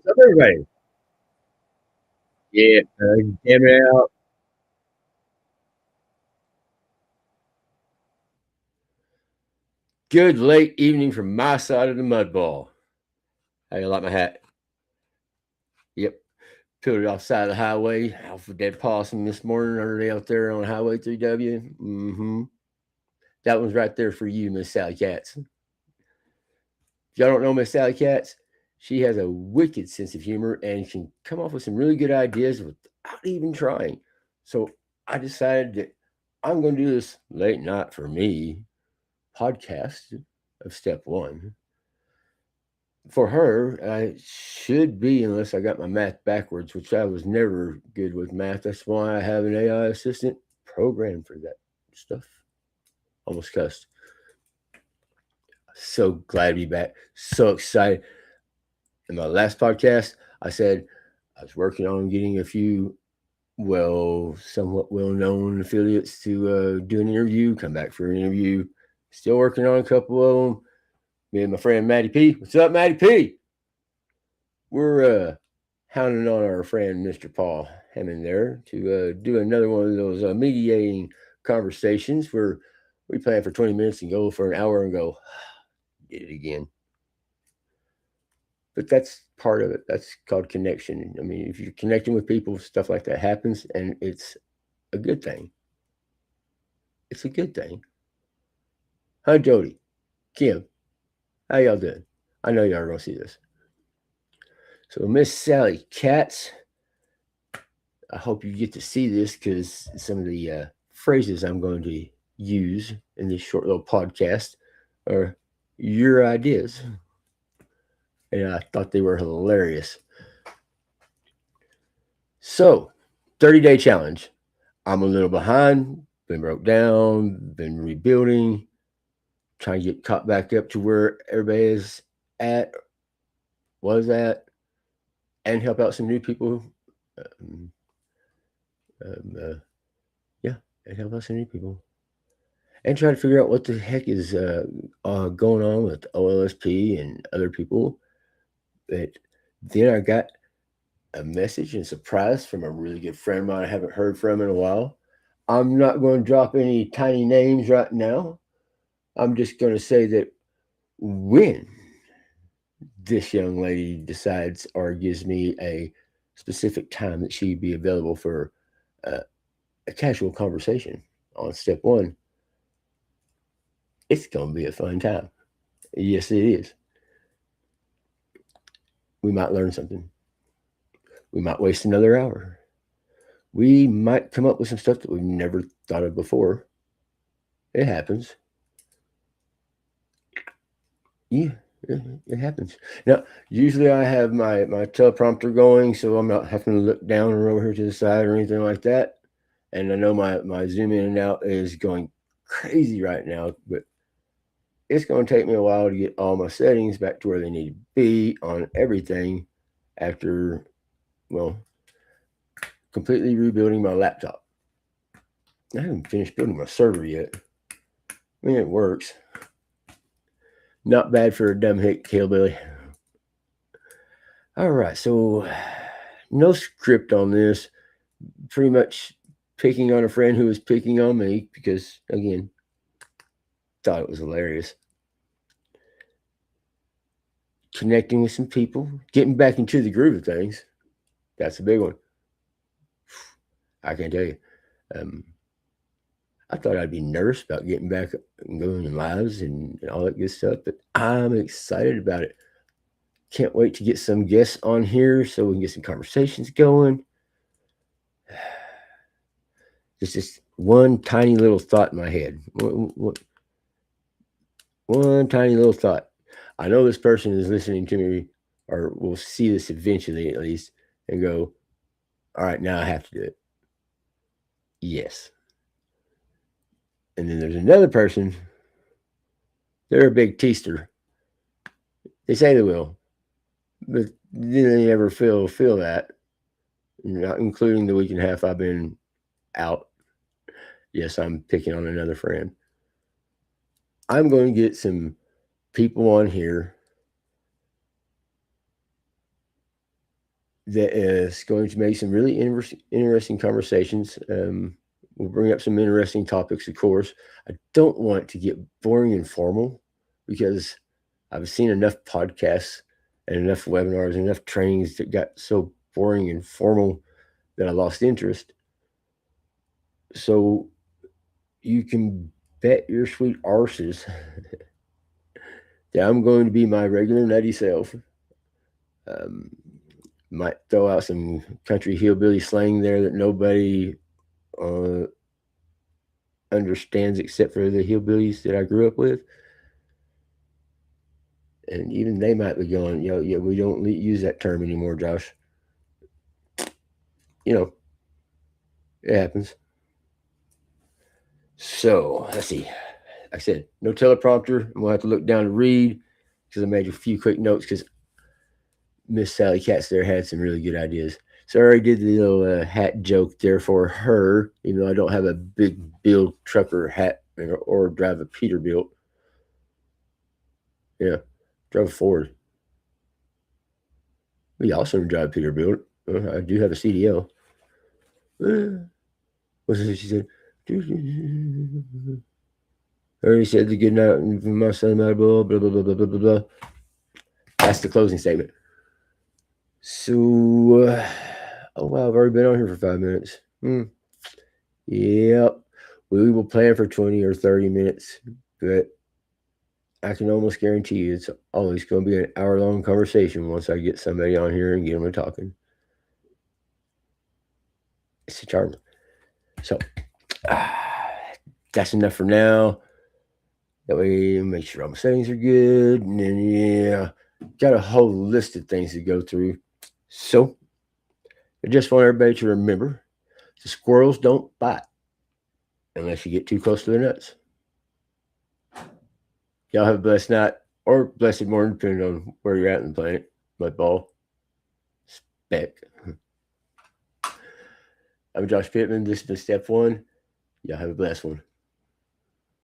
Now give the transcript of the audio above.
What's up, everybody? Yeah, damn it out. Good late evening from my side of the mud ball. How you like my hat? Yep. Peeled it off the side of the highway. Alpha dead possum this morning early out there on Highway 3W. That one's right there for you, Miss Sally Katz. If y'all don't know Miss Sally Katz, she has a wicked sense of humor and can come off with some really good ideas without even trying. So I decided that I'm going to do this late night for me podcast of step one. For her, I should be, unless I got my math backwards, which I was never good with math. That's why I have an AI assistant programmed for that stuff. Almost cussed. So glad to be back. So excited. In my last podcast, I said I was working on getting a few, somewhat well known affiliates to do an interview, come back for an interview. Still working on a couple of them. Me and my friend Matty P. What's up, Matty P? We're hounding on our friend Mr. Paul Hammond there to do another one of those mediating conversations where we plan for 20 minutes and go for an hour and go, did it again. But that's part of it. That's called connection. I mean, if you're connecting with people, stuff like that happens, and it's a good thing. It's a good thing. Hi, Jody, Kim, how y'all doing? I know y'all are going to see this. So, Miss Sally Katz, I hope you get to see this because some of the phrases I'm going to use in this short little podcast are your ideas. And I thought they were hilarious. So, 30-day challenge. I'm a little behind, been broke down, been rebuilding, trying to get caught back up to where everybody is at, was at, and help out some new people. Um, yeah, and help out some new people. And try to figure out what the heck is going on with OLSP and other people. But then I got a message and surprise from a really good friend of mine I haven't heard from in a while. I'm not going to drop any tiny names right now. I'm just going to say that when this young lady decides or gives me a specific time that she'd be available for a casual conversation on step one, it's going to be a fun time. Yes, it is. We might learn something. We might waste another hour. We might come up with some stuff that we've never thought of before. It happens. Yeah, it happens. Now, usually I have my teleprompter going, so I'm not having to look down or over here to the side or anything like that. And I know my zoom in and out is going crazy right now, but it's going to take me a while to get all my settings back to where they need to be on everything after, completely rebuilding my laptop. I haven't finished building my server yet. I mean, it works. Not bad for a dumb hick hillbilly. All right, so no script on this. Pretty much picking on a friend who was picking on me because, again, thought it was hilarious. Connecting with some people, getting back into the groove of things. That's a big one. I can tell you. I thought I'd be nervous about getting back and going in lives and all that good stuff, but I'm excited about it. Can't wait to get some guests on here so we can get some conversations going. It's just one tiny little thought in my head. One tiny little thought. I know this person is listening to me or will see this eventually at least and go, all right, now I have to do it. Yes. And then there's another person, they're a big teaster. They say they will, but then they never feel that. Not including the week and a half I've been out. Yes, I'm picking on another friend. I'm going to get some people on here that is going to make some really interesting conversations. We'll bring up some interesting topics, of course. I don't want to get boring and formal because I've seen enough podcasts and enough webinars and enough trainings that got so boring and formal that I lost interest. So you can bet your sweet arses that I'm going to be my regular nutty self. Might throw out some country hillbilly slang there that nobody understands except for the hillbillies that I grew up with. And even they might be going, yo, yeah, we don't use that term anymore, Josh. You know, it happens. So let's see. Like I said, no teleprompter. I'm gonna have to look down to read because I made a few quick notes because Miss Sally Katz there had some really good ideas. So I already did the little hat joke there for her, even though I don't have a big Bill trucker hat or drive a Peterbilt. Yeah, drove a Ford. We also drive a Peterbilt. I do have a CDL. What's it she said? I already said the good night from my son, blah, blah, blah, blah, blah, blah, blah, blah. That's the closing statement. So, oh wow, I've already been on here for 5 minutes. Yep. We will plan for 20 or 30 minutes, but I can almost guarantee you it's always going to be an hour-long conversation once I get somebody on here and get them to talking. It's a charm. So, that's enough for now. That way, make sure all my settings are good. And then, yeah, got a whole list of things to go through. So, I just want everybody to remember the squirrels don't bite unless you get too close to their nuts. Y'all have a blessed night or blessed morning, depending on where you're at in the planet. Mudball. Speck. I'm Josh Pittman. This has been step one. Y'all have a blessed one.